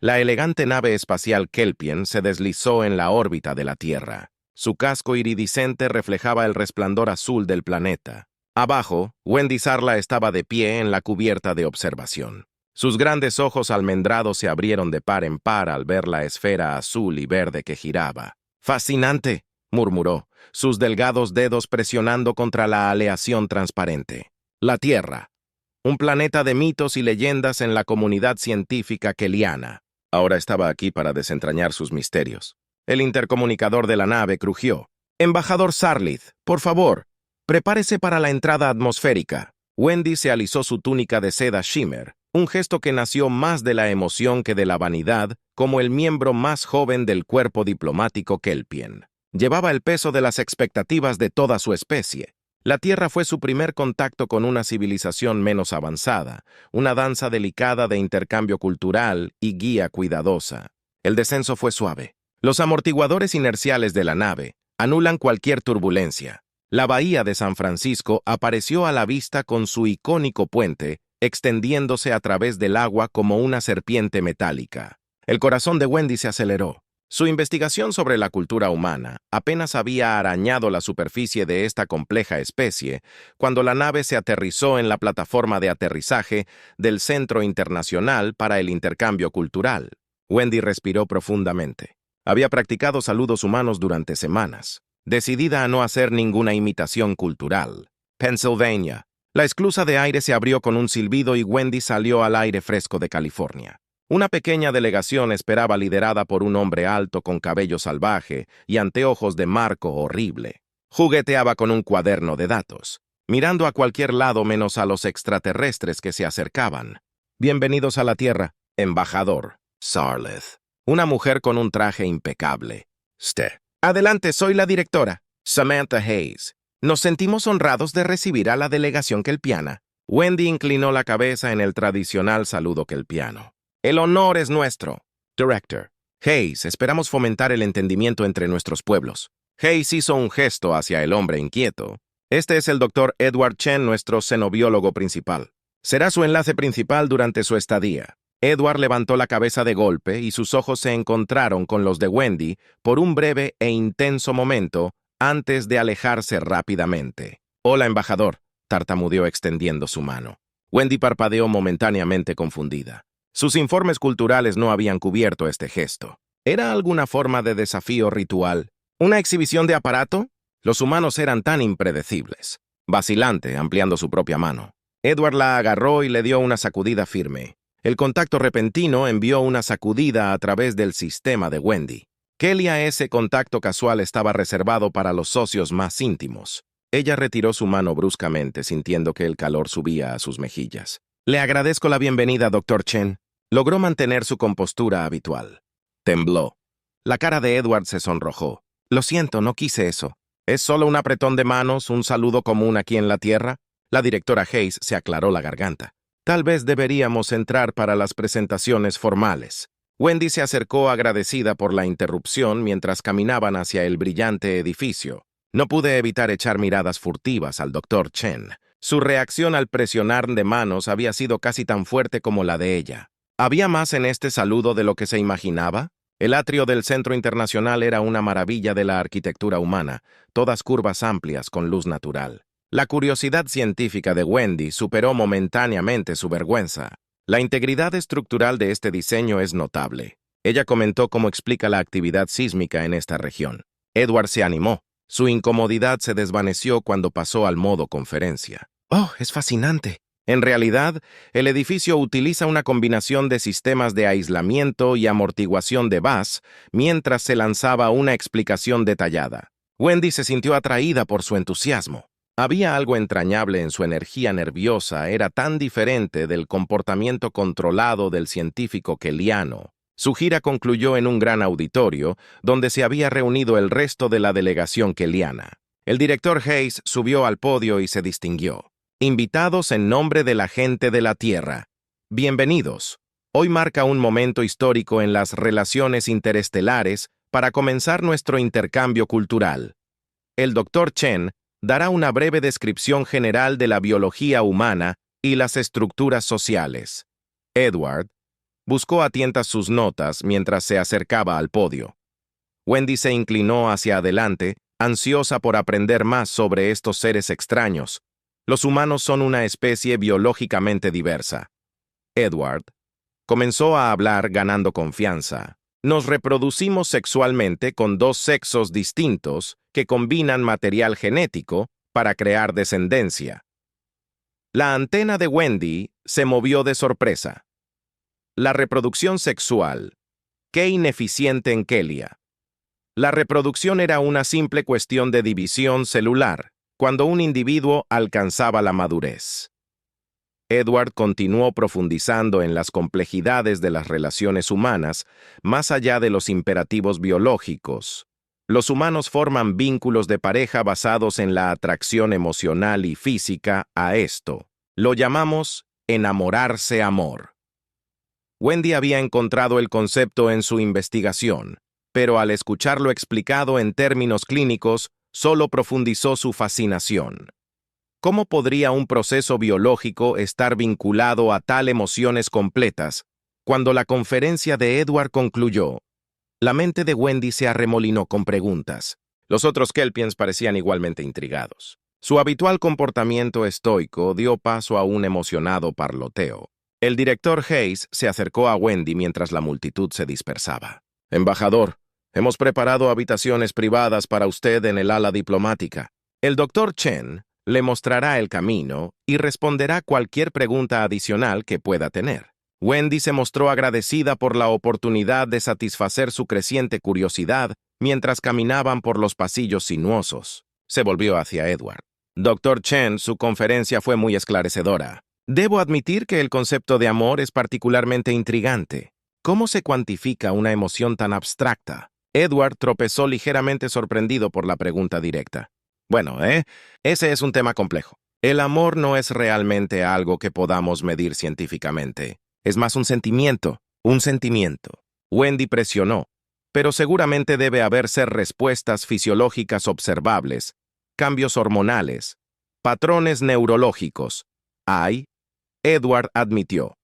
La elegante nave espacial Kelpien se deslizó en la órbita de la Tierra. Su casco iridiscente reflejaba el resplandor azul del planeta. Abajo, Wendy Sarla estaba de pie en la cubierta de observación. Sus grandes ojos almendrados se abrieron de par en par al ver la esfera azul y verde que giraba. «¡Fascinante!», murmuró, sus delgados dedos presionando contra la aleación transparente. La Tierra. Un planeta de mitos y leyendas en la comunidad científica keliana. Ahora estaba aquí para desentrañar sus misterios. El intercomunicador de la nave crujió. «Embajador Sarlith, por favor, prepárese para la entrada atmosférica». Wendy se alisó su túnica de seda shimmer, un gesto que nació más de la emoción que de la vanidad, como el miembro más joven del cuerpo diplomático Kelpien. Llevaba el peso de las expectativas de toda su especie. La Tierra fue su primer contacto con una civilización menos avanzada, una danza delicada de intercambio cultural y guía cuidadosa. El descenso fue suave. Los amortiguadores inerciales de la nave anulan cualquier turbulencia. La bahía de San Francisco apareció a la vista con su icónico puente, extendiéndose a través del agua como una serpiente metálica. El corazón de Wendy se aceleró. Su investigación sobre la cultura humana apenas había arañado la superficie de esta compleja especie cuando la nave se aterrizó en la plataforma de aterrizaje del Centro Internacional para el Intercambio Cultural. Wendy respiró profundamente. Había practicado saludos humanos durante semanas, decidida a no hacer ninguna imitación cultural. Pennsylvania. La esclusa de aire se abrió con un silbido y Wendy salió al aire fresco de California. Una pequeña delegación esperaba liderada por un hombre alto con cabello salvaje y anteojos de marco horrible. Jugueteaba con un cuaderno de datos, mirando a cualquier lado menos a los extraterrestres que se acercaban. «Bienvenidos a la Tierra, embajador Sarlith». Una mujer con un traje impecable. «Adelante, soy la directora, Samantha Hayes. Nos sentimos honrados de recibir a la delegación kelpiana». Wendy inclinó la cabeza en el tradicional saludo kelpiano. «El honor es nuestro». «Director Hayes, esperamos fomentar el entendimiento entre nuestros pueblos». Hayes hizo un gesto hacia el hombre inquieto. «Este es el Dr. Edward Chen, nuestro xenobiólogo principal. Será su enlace principal durante su estadía». Edward levantó la cabeza de golpe y sus ojos se encontraron con los de Wendy por un breve e intenso momento antes de alejarse rápidamente. «Hola, embajador», tartamudeó extendiendo su mano. Wendy parpadeó momentáneamente confundida. Sus informes culturales no habían cubierto este gesto. ¿Era alguna forma de desafío ritual? ¿Una exhibición de aparato? Los humanos eran tan impredecibles. Vacilante, ampliando su propia mano. Edward la agarró y le dio una sacudida firme. El contacto repentino envió una sacudida a través del sistema de Wendy. Ese contacto casual estaba reservado para los socios más íntimos. Ella retiró su mano bruscamente, sintiendo que el calor subía a sus mejillas. «Le agradezco la bienvenida, Dr. Chen». Logró mantener su compostura habitual. Tembló. La cara de Edward se sonrojó. «Lo siento, no quise eso. ¿Es solo un apretón de manos, un saludo común aquí en la Tierra?» La directora Hayes se aclaró la garganta. «Tal vez deberíamos entrar para las presentaciones formales». Wendy se acercó agradecida por la interrupción mientras caminaban hacia el brillante edificio. No pude evitar echar miradas furtivas al Dr. Chen. Su reacción al presionar de manos había sido casi tan fuerte como la de ella. ¿Había más en este saludo de lo que se imaginaba? El atrio del Centro Internacional era una maravilla de la arquitectura humana, todas curvas amplias con luz natural. La curiosidad científica de Wendy superó momentáneamente su vergüenza. La integridad estructural de este diseño es notable. Ella comentó cómo explica la actividad sísmica en esta región. Edward se animó. Su incomodidad se desvaneció cuando pasó al modo conferencia. «Oh, es fascinante». En realidad, el edificio utiliza una combinación de sistemas de aislamiento y amortiguación de Bass mientras se lanzaba una explicación detallada. Wendy se sintió atraída por su entusiasmo. Había algo entrañable en su energía nerviosa, era tan diferente del comportamiento controlado del científico keliano. Su gira concluyó en un gran auditorio, donde se había reunido el resto de la delegación keliana. El director Hayes subió al podio y se distinguió. «Invitados en nombre de la gente de la Tierra. Bienvenidos. Hoy marca un momento histórico en las relaciones interestelares para comenzar nuestro intercambio cultural. El Dr. Chen dará una breve descripción general de la biología humana y las estructuras sociales. Edward, Buscó a tientas sus notas mientras se acercaba al podio. Wendy se inclinó hacia adelante, ansiosa por aprender más sobre estos seres extraños. Los humanos son una especie biológicamente diversa. Edward comenzó a hablar ganando confianza. Nos reproducimos sexualmente con dos sexos distintos que combinan material genético para crear descendencia. La antena de Wendy se movió de sorpresa. La reproducción sexual. Qué ineficiente en Kelia. La reproducción era una simple cuestión de división celular, cuando un individuo alcanzaba la madurez. Edward continuó profundizando en las complejidades de las relaciones humanas, más allá de los imperativos biológicos. Los humanos forman vínculos de pareja basados en la atracción emocional y física a esto. Lo llamamos enamorarse amor. Wendy había encontrado el concepto en su investigación, pero al escucharlo explicado en términos clínicos, solo profundizó su fascinación. ¿Cómo podría un proceso biológico estar vinculado a tal emociones completas? Cuando la conferencia de Edward concluyó, la mente de Wendy se arremolinó con preguntas. Los otros Kelpiens parecían igualmente intrigados. Su habitual comportamiento estoico dio paso a un emocionado parloteo. El director Hayes se acercó a Wendy mientras la multitud se dispersaba. «Embajador, hemos preparado habitaciones privadas para usted en el ala diplomática. El doctor Chen le mostrará el camino y responderá cualquier pregunta adicional que pueda tener». Wendy se mostró agradecida por la oportunidad de satisfacer su creciente curiosidad mientras caminaban por los pasillos sinuosos. Se volvió hacia Edward. «Doctor Chen, su conferencia fue muy esclarecedora. Debo admitir que el concepto de amor es particularmente intrigante. ¿Cómo se cuantifica una emoción tan abstracta?» Edward tropezó ligeramente sorprendido por la pregunta directa. «Bueno, ese es un tema complejo. El amor no es realmente algo que podamos medir científicamente. Es más un sentimiento, un sentimiento». Wendy presionó, pero seguramente debe haberse respuestas fisiológicas observables, cambios hormonales, patrones neurológicos. Hay, Edward admitió,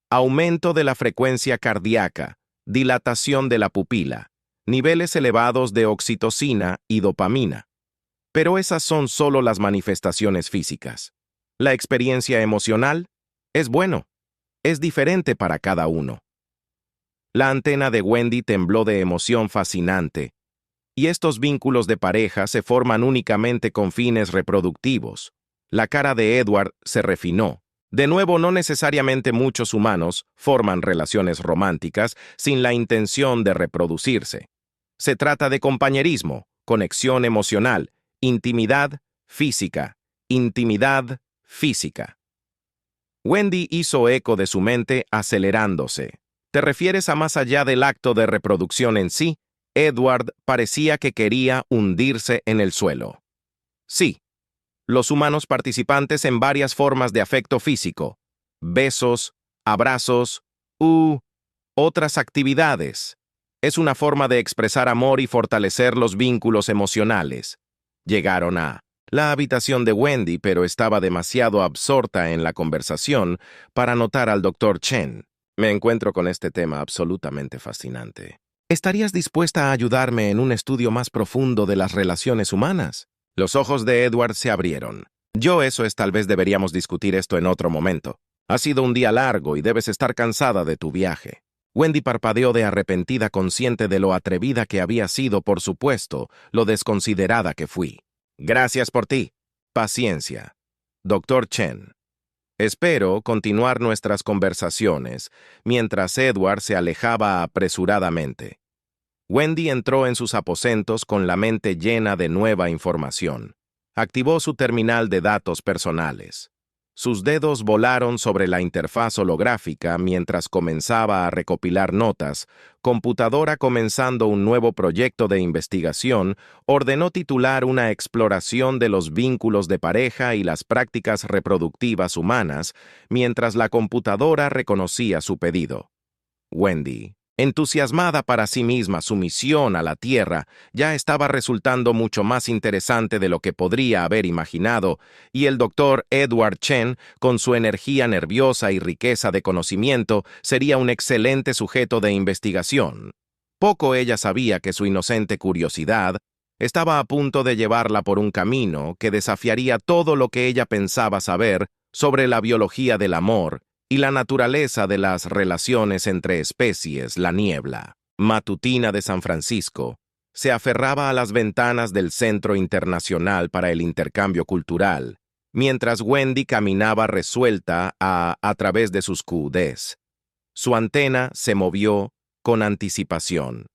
aumento de la frecuencia cardíaca, dilatación de la pupila, niveles elevados de oxitocina y dopamina. Pero esas son solo las manifestaciones físicas. La experiencia emocional es diferente para cada uno. La antena de Wendy tembló de emoción fascinante, y estos vínculos de pareja se forman únicamente con fines reproductivos. La cara de Edward se refinó. De nuevo, no necesariamente muchos humanos forman relaciones románticas sin la intención de reproducirse. Se trata de compañerismo, conexión emocional, intimidad física. Wendy hizo eco de su mente acelerándose. ¿Te refieres a más allá del acto de reproducción en sí? Edward parecía que quería hundirse en el suelo. Sí. Los humanos participantes en varias formas de afecto físico, besos, abrazos, otras actividades. Es una forma de expresar amor y fortalecer los vínculos emocionales. Llegaron a la habitación de Wendy, pero estaba demasiado absorta en la conversación para notar al Dr. Chen. Me encuentro con este tema absolutamente fascinante. ¿Estarías dispuesta a ayudarme en un estudio más profundo de las relaciones humanas? Los ojos de Edward se abrieron. Tal vez deberíamos discutir esto en otro momento. Ha sido un día largo y debes estar cansada de tu viaje. Wendy parpadeó de arrepentida, consciente de lo atrevida que había sido, por supuesto, lo desconsiderada que fui. Gracias por ti. Paciencia. Dr. Chen. Espero continuar nuestras conversaciones mientras Edward se alejaba apresuradamente. Wendy entró en sus aposentos con la mente llena de nueva información. Activó su terminal de datos personales. Sus dedos volaron sobre la interfaz holográfica mientras comenzaba a recopilar notas. Computadora comenzando un nuevo proyecto de investigación, ordenó titular una exploración de los vínculos de pareja y las prácticas reproductivas humanas, mientras la computadora reconocía su pedido. Wendy Entusiasmada para sí misma, su misión a la Tierra ya estaba resultando mucho más interesante de lo que podría haber imaginado, y el doctor Edward Chen, con su energía nerviosa y riqueza de conocimiento, sería un excelente sujeto de investigación. Poco ella sabía que su inocente curiosidad estaba a punto de llevarla por un camino que desafiaría todo lo que ella pensaba saber sobre la biología del amor y la naturaleza de las relaciones entre especies. La niebla matutina de San Francisco se aferraba a las ventanas del Centro Internacional para el Intercambio Cultural, mientras Wendy caminaba resuelta a través de sus QDs. Su antena se movió con anticipación.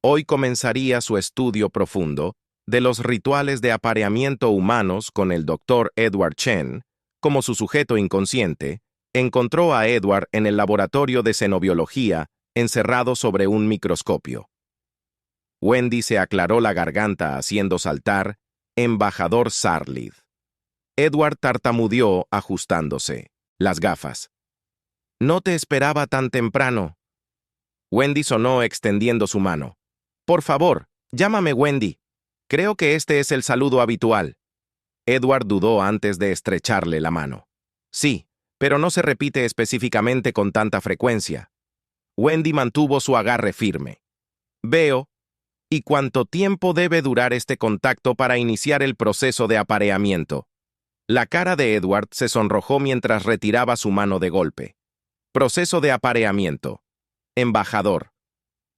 Hoy comenzaría su estudio profundo de los rituales de apareamiento humanos con el Dr. Edward Chen. Como su sujeto inconsciente, encontró a Edward en el laboratorio de xenobiología, encerrado sobre un microscopio. Wendy se aclaró la garganta haciendo saltar «Embajador Sarlid». Edward tartamudeó ajustándose las gafas. «No te esperaba tan temprano». Wendy sonó extendiendo su mano. «Por favor, llámame Wendy. Creo que este es el saludo habitual». Edward dudó antes de estrecharle la mano. «Sí, pero no se repite específicamente con tanta frecuencia». Wendy mantuvo su agarre firme. «Veo. ¿Y cuánto tiempo debe durar este contacto para iniciar el proceso de apareamiento?» La cara de Edward se sonrojó mientras retiraba su mano de golpe. «Proceso de apareamiento. Embajador.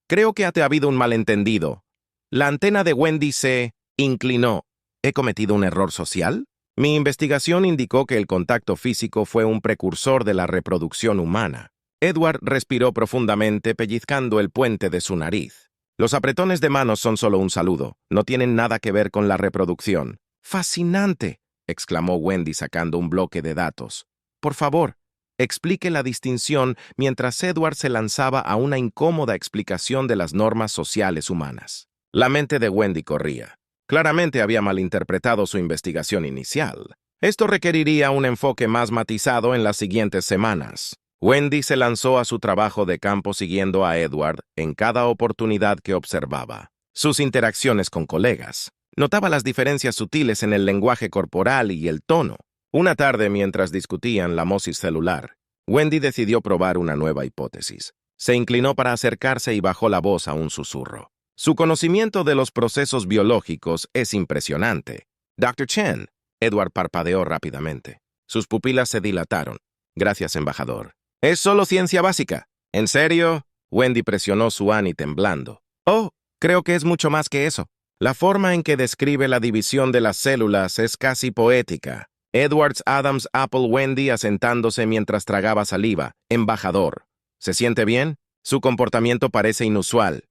Creo que ha habido un malentendido». La antena de Wendy se inclinó. ¿He cometido un error social? Mi investigación indicó que el contacto físico fue un precursor de la reproducción humana. Edward respiró profundamente, pellizcando el puente de su nariz. Los apretones de manos son solo un saludo, no tienen nada que ver con la reproducción. ¡Fascinante!, exclamó Wendy sacando un bloque de datos. Por favor, explique la distinción mientras Edward se lanzaba a una incómoda explicación de las normas sociales humanas. La mente de Wendy corría. Claramente había malinterpretado su investigación inicial. Esto requeriría un enfoque más matizado en las siguientes semanas. Wendy se lanzó a su trabajo de campo siguiendo a Edward en cada oportunidad que observaba. Sus interacciones con colegas. Notaba las diferencias sutiles en el lenguaje corporal y el tono. Una tarde, mientras discutían la mosis celular, Wendy decidió probar una nueva hipótesis. Se inclinó para acercarse y bajó la voz a un susurro. Su conocimiento de los procesos biológicos es impresionante. Dr. Chen. Edward parpadeó rápidamente. Sus pupilas se dilataron. Gracias, embajador. Es solo ciencia básica. ¿En serio? Wendy presionó su ani temblando. Oh, creo que es mucho más que eso. La forma en que describe la división de las células es casi poética. Edwards Adams Apple Wendy asentándose mientras tragaba saliva. Embajador. ¿Se siente bien? Su comportamiento parece inusual.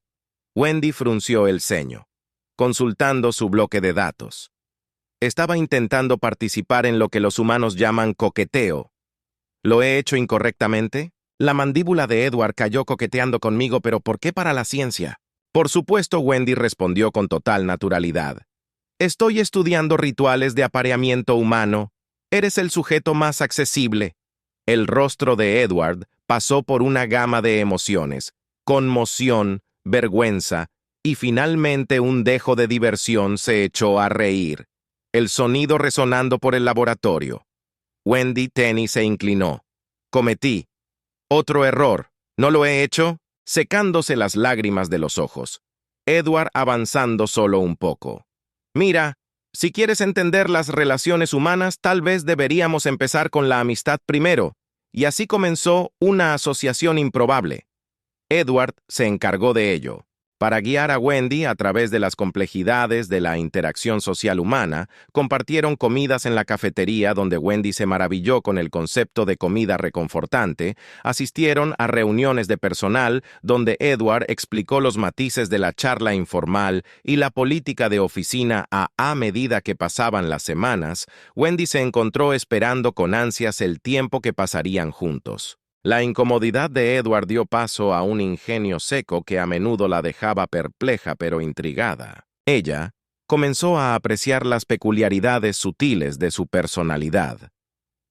Wendy frunció el ceño, consultando su bloque de datos. Estaba intentando participar en lo que los humanos llaman coqueteo. ¿Lo he hecho incorrectamente? La mandíbula de Edward cayó coqueteando conmigo, pero ¿por qué para la ciencia? Por supuesto, Wendy respondió con total naturalidad. Estoy estudiando rituales de apareamiento humano. Eres el sujeto más accesible. El rostro de Edward pasó por una gama de emociones: conmoción, vergüenza, y finalmente un dejo de diversión. Se echó a reír. El sonido resonando por el laboratorio. Wendy Tenney se inclinó. Cometí otro error. ¿No lo he hecho? Secándose las lágrimas de los ojos. Edward avanzando solo un poco. Mira, si quieres entender las relaciones humanas, tal vez deberíamos empezar con la amistad primero. Y así comenzó una asociación improbable. Edward se encargó de ello. Para guiar a Wendy a través de las complejidades de la interacción social humana, compartieron comidas en la cafetería donde Wendy se maravilló con el concepto de comida reconfortante, asistieron a reuniones de personal donde Edward explicó los matices de la charla informal y la política de oficina. A medida que pasaban las semanas, Wendy se encontró esperando con ansias el tiempo que pasarían juntos. La incomodidad de Edward dio paso a un ingenio seco que a menudo la dejaba perpleja pero intrigada. Ella comenzó a apreciar las peculiaridades sutiles de su personalidad.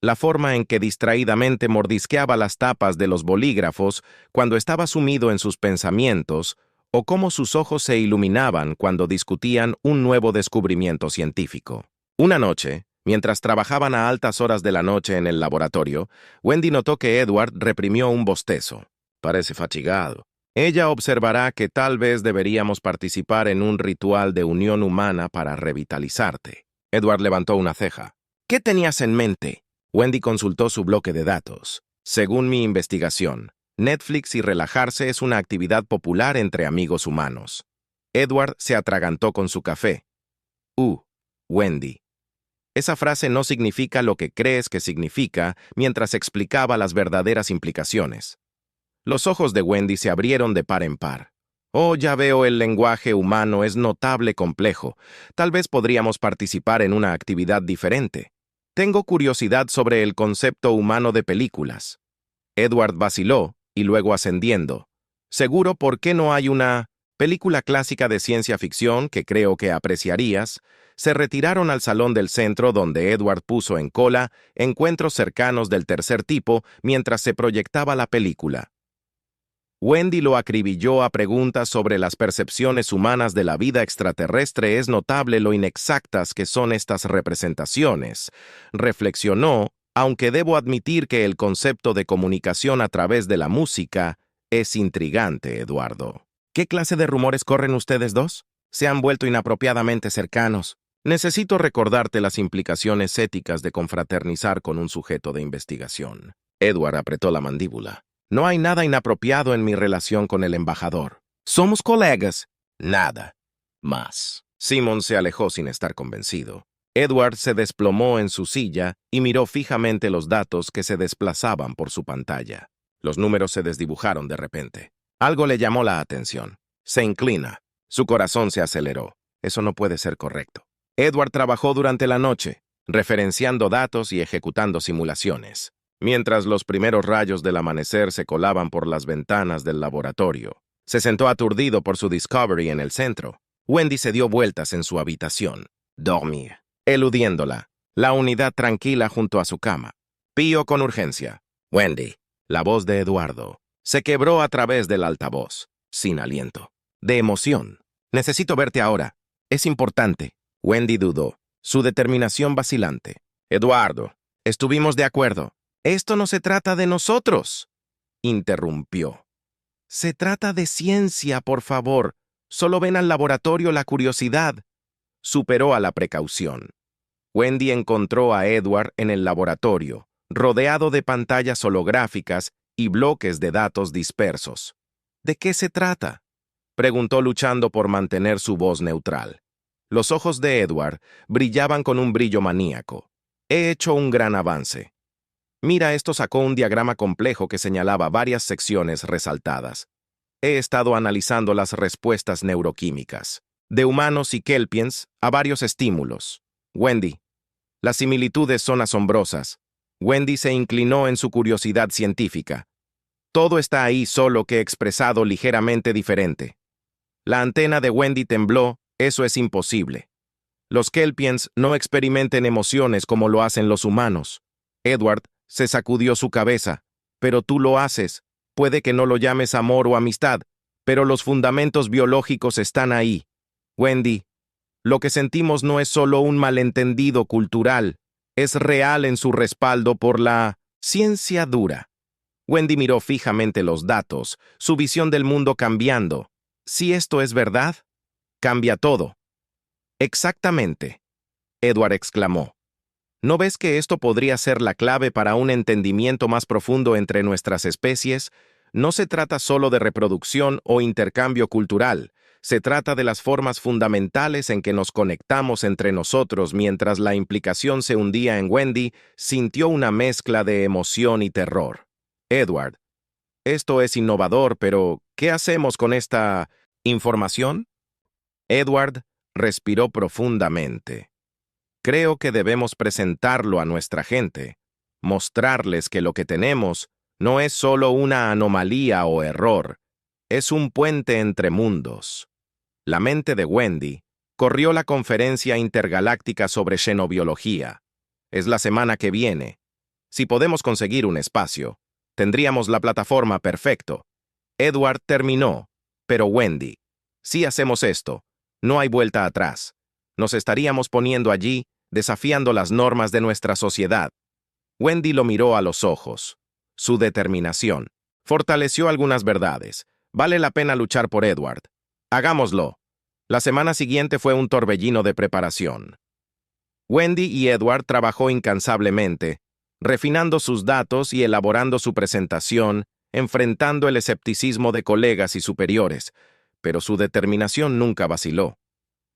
la forma en que distraídamente mordisqueaba las tapas de los bolígrafos cuando estaba sumido en sus pensamientos, o cómo sus ojos se iluminaban cuando discutían un nuevo descubrimiento científico. Una noche, mientras trabajaban a altas horas de la noche en el laboratorio, Wendy notó que Edward reprimió un bostezo. Parece fatigado. Ella observará que tal vez deberíamos participar en un ritual de unión humana para revitalizarte. Edward levantó una ceja. ¿Qué tenías en mente? Wendy consultó su bloque de datos. Según mi investigación, Netflix y relajarse es una actividad popular entre amigos humanos. Edward se atragantó con su café. Wendy. Esa frase no significa lo que crees que significa mientras explicaba las verdaderas implicaciones. Los ojos de Wendy se abrieron de par en par. Oh, ya veo, el lenguaje humano es notable complejo. Tal vez podríamos participar en una actividad diferente. Tengo curiosidad sobre el concepto humano de películas. Edward vaciló, y luego ascendiendo. Seguro, ¿por qué no hay una película clásica de ciencia ficción que creo que apreciarías? Se retiraron al salón del centro donde Edward puso en cola encuentros cercanos del tercer tipo mientras se proyectaba la película. Wendy lo acribilló a preguntas sobre las percepciones humanas de la vida extraterrestre. Es notable lo inexactas que son estas representaciones. Reflexionó, aunque debo admitir que el concepto de comunicación a través de la música es intrigante, Eduardo. ¿Qué clase de rumores corren ustedes dos? Se han vuelto inapropiadamente cercanos. Necesito recordarte las implicaciones éticas de confraternizar con un sujeto de investigación. Edward apretó la mandíbula. No hay nada inapropiado en mi relación con el embajador. Somos colegas. Nada más. Simon se alejó sin estar convencido. Edward se desplomó en su silla y miró fijamente los datos que se desplazaban por su pantalla. Los números se desdibujaron de repente. Algo le llamó la atención. Se inclina. Su corazón se aceleró. Eso no puede ser correcto. Edward trabajó durante la noche, referenciando datos y ejecutando simulaciones, mientras los primeros rayos del amanecer se colaban por las ventanas del laboratorio. Se sentó aturdido por su Discovery en el centro. Wendy se dio vueltas en su habitación. Dormir. Eludiéndola. La unidad tranquila junto a su cama. Pío con urgencia. Wendy. La voz de Eduardo se quebró a través del altavoz, sin aliento. De emoción. Necesito verte ahora. Es importante. Wendy dudó, su determinación vacilante. Eduardo, estuvimos de acuerdo. Esto no se trata de nosotros, interrumpió. Se trata de ciencia, por favor. Solo ven al laboratorio la curiosidad. Superó a la precaución. Wendy encontró a Edward en el laboratorio, rodeado de pantallas holográficas y bloques de datos dispersos. ¿De qué se trata?, preguntó luchando por mantener su voz neutral. Los ojos de Edward brillaban con un brillo maníaco. He hecho un gran avance. Mira, esto sacó un diagrama complejo que señalaba varias secciones resaltadas. He estado analizando las respuestas neuroquímicas, de humanos y kelpiens, a varios estímulos. Wendy, las similitudes son asombrosas. Wendy se inclinó en su curiosidad científica. Todo está ahí, solo que expresado ligeramente diferente. La antena de Wendy tembló. Eso es imposible. Los kelpiens no experimenten emociones como lo hacen los humanos. Edward se sacudió su cabeza. Pero tú lo haces. Puede que no lo llames amor o amistad, pero los fundamentos biológicos están ahí. Wendy, lo que sentimos no es solo un malentendido cultural, es real en su respaldo por la ciencia dura. Wendy miró fijamente los datos, su visión del mundo cambiando. Si esto es verdad, cambia todo. Exactamente, Edward exclamó. ¿No ves que esto podría ser la clave para un entendimiento más profundo entre nuestras especies? No se trata solo de reproducción o intercambio cultural, se trata de las formas fundamentales en que nos conectamos entre nosotros. Mientras la implicación se hundía en Wendy, sintió una mezcla de emoción y terror. Edward, esto es innovador, pero ¿qué hacemos con esta información? Edward respiró profundamente. Creo que debemos presentarlo a nuestra gente, mostrarles que lo que tenemos no es solo una anomalía o error, es un puente entre mundos. La mente de Wendy corrió la conferencia intergaláctica sobre xenobiología. Es la semana que viene. Si podemos conseguir un espacio, tendríamos la plataforma perfecto. Edward terminó, pero Wendy, si hacemos esto, no hay vuelta atrás. Nos estaríamos poniendo allí, desafiando las normas de nuestra sociedad. Wendy lo miró a los ojos. Su determinación fortaleció algunas verdades. Vale la pena luchar por Edward. Hagámoslo. La semana siguiente fue un torbellino de preparación. Wendy y Edward trabajó incansablemente, refinando sus datos y elaborando su presentación, enfrentando el escepticismo de colegas y superiores, pero su determinación nunca vaciló.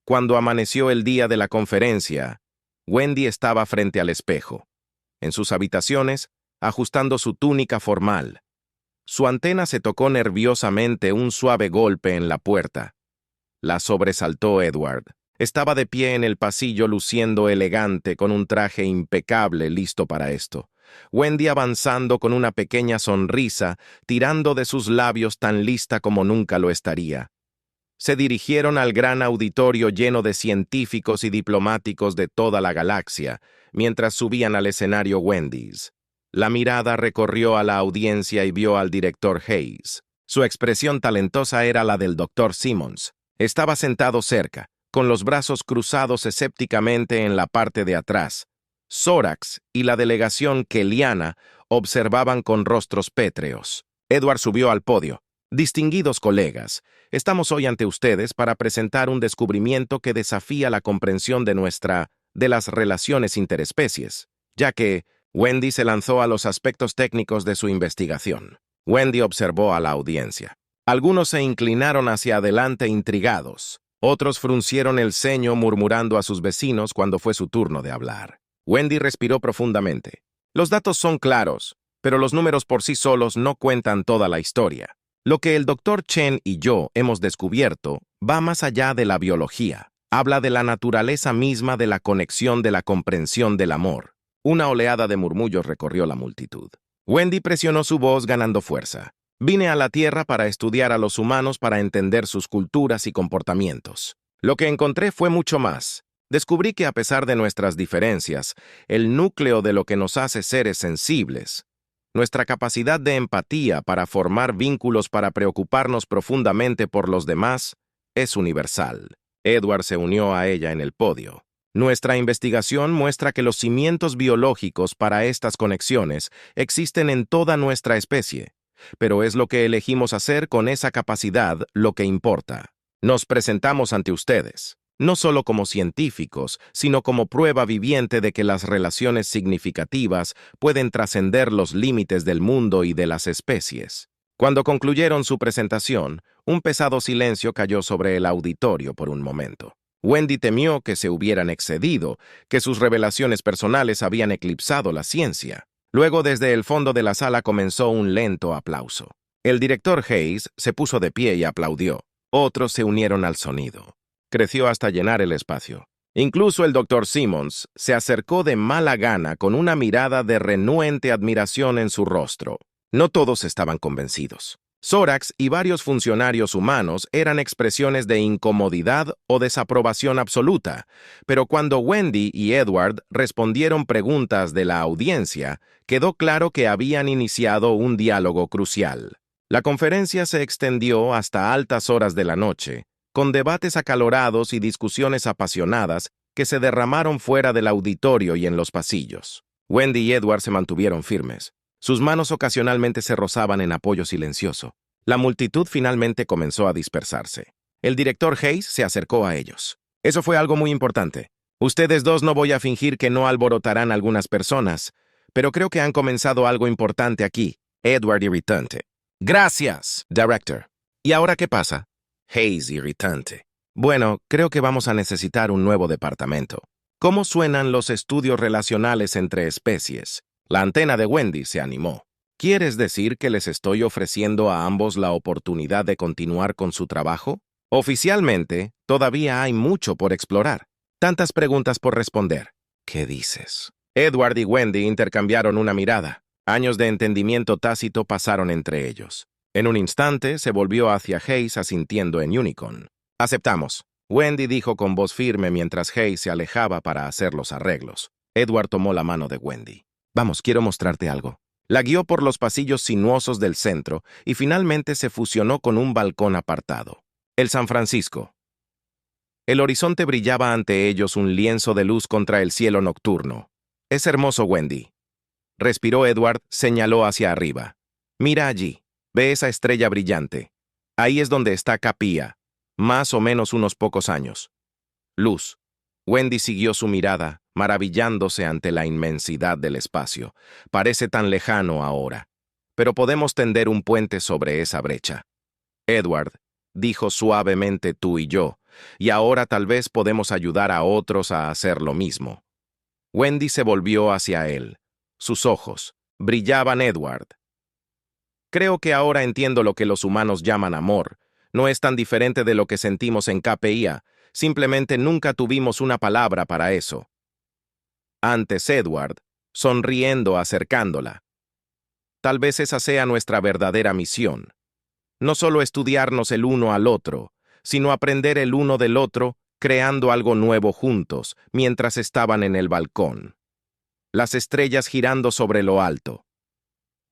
Cuando amaneció el día de la conferencia, Wendy estaba frente al espejo, en sus habitaciones, ajustando su túnica formal. Su antena se tocó nerviosamente un suave golpe en la puerta. La sobresaltó Edward. Estaba de pie en el pasillo luciendo elegante con un traje impecable listo para esto. Wendy avanzando con una pequeña sonrisa, tirando de sus labios tan lista como nunca lo estaría. Se dirigieron al gran auditorio lleno de científicos y diplomáticos de toda la galaxia, mientras subían al escenario Wendy's. La mirada recorrió a la audiencia y vio al director Hayes. Su expresión talentosa era la del Dr. Simmons. Estaba sentado cerca, con los brazos cruzados escépticamente en la parte de atrás. Zorax y la delegación keliana observaban con rostros pétreos. Edward subió al podio. Distinguidos colegas, estamos hoy ante ustedes para presentar un descubrimiento que desafía la comprensión de las relaciones interespecies, ya que Wendy se lanzó a los aspectos técnicos de su investigación. Wendy observó a la audiencia. Algunos se inclinaron hacia adelante intrigados. Otros fruncieron el ceño murmurando a sus vecinos cuando fue su turno de hablar. Wendy respiró profundamente. Los datos son claros, pero los números por sí solos no cuentan toda la historia. Lo que el Dr. Chen y yo hemos descubierto va más allá de la biología. Habla de la naturaleza misma de la conexión de la comprensión del amor. Una oleada de murmullos recorrió la multitud. Wendy presionó su voz ganando fuerza. Vine a la Tierra para estudiar a los humanos para entender sus culturas y comportamientos. Lo que encontré fue mucho más. Descubrí que a pesar de nuestras diferencias, el núcleo de lo que nos hace seres sensibles, nuestra capacidad de empatía para formar vínculos para preocuparnos profundamente por los demás, es universal. Edward se unió a ella en el podio. Nuestra investigación muestra que los cimientos biológicos para estas conexiones existen en toda nuestra especie, pero es lo que elegimos hacer con esa capacidad lo que importa. Nos presentamos ante ustedes, no solo como científicos, sino como prueba viviente de que las relaciones significativas pueden trascender los límites del mundo y de las especies. Cuando concluyeron su presentación, un pesado silencio cayó sobre el auditorio por un momento. Wendy temió que se hubieran excedido, que sus revelaciones personales habían eclipsado la ciencia. Luego, desde el fondo de la sala comenzó un lento aplauso. El director Hayes se puso de pie y aplaudió. Otros se unieron al sonido. Creció hasta llenar el espacio. Incluso el Dr. Simmons se acercó de mala gana con una mirada de renuente admiración en su rostro. No todos estaban convencidos. Zorax y varios funcionarios humanos eran expresiones de incomodidad o desaprobación absoluta, pero cuando Wendy y Edward respondieron preguntas de la audiencia, quedó claro que habían iniciado un diálogo crucial. La conferencia se extendió hasta altas horas de la noche, con debates acalorados y discusiones apasionadas que se derramaron fuera del auditorio y en los pasillos. Wendy y Edward se mantuvieron firmes. Sus manos ocasionalmente se rozaban en apoyo silencioso. La multitud finalmente comenzó a dispersarse. El director Hayes se acercó a ellos. Eso fue algo muy importante. Ustedes dos no voy a fingir que no alborotarán a algunas personas, pero creo que han comenzado algo importante aquí. Edward irritante. Gracias, director. ¿Y ahora qué pasa? Hayes irritante. Bueno, creo que vamos a necesitar un nuevo departamento. ¿Cómo suenan los estudios relacionales entre especies? La antena de Wendy se animó. ¿Quieres decir que les estoy ofreciendo a ambos la oportunidad de continuar con su trabajo? Oficialmente, todavía hay mucho por explorar. Tantas preguntas por responder. ¿Qué dices? Edward y Wendy intercambiaron una mirada. Años de entendimiento tácito pasaron entre ellos. En un instante se volvió hacia Hayes asintiendo en Unicorn. Aceptamos, Wendy dijo con voz firme mientras Hayes se alejaba para hacer los arreglos. Edward tomó la mano de Wendy. Vamos, quiero mostrarte algo. La guió por los pasillos sinuosos del centro y finalmente se fusionó con un balcón apartado. El San Francisco. El horizonte brillaba ante ellos un lienzo de luz contra el cielo nocturno. Es hermoso, Wendy. Respiró Edward, señaló hacia arriba. Mira allí, ve esa estrella brillante. Ahí es donde está Capilla, más o menos unos pocos años. Luz. Wendy siguió su mirada, maravillándose ante la inmensidad del espacio. Parece tan lejano ahora. Pero podemos tender un puente sobre esa brecha. Edward, dijo suavemente tú y yo, y ahora tal vez podemos ayudar a otros a hacer lo mismo. Wendy se volvió hacia él. Sus ojos brillaban, Edward. Creo que ahora entiendo lo que los humanos llaman amor. No es tan diferente de lo que sentimos en KPIA. Simplemente nunca tuvimos una palabra para eso. Antes Edward, sonriendo acercándola. Tal vez esa sea nuestra verdadera misión. No solo estudiarnos el uno al otro, sino aprender el uno del otro, creando algo nuevo juntos, mientras estaban en el balcón. Las estrellas girando sobre lo alto.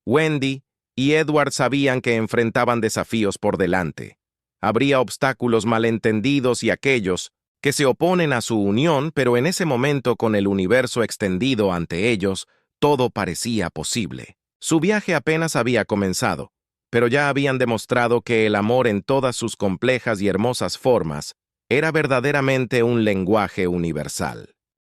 Wendy y Edward sabían que enfrentaban desafíos por delante. Habría obstáculos malentendidos y aquellos que se oponen a su unión, pero en ese momento, con el universo extendido ante ellos, todo parecía posible. Su viaje apenas había comenzado, pero ya habían demostrado que el amor en todas sus complejas y hermosas formas era verdaderamente un lenguaje universal.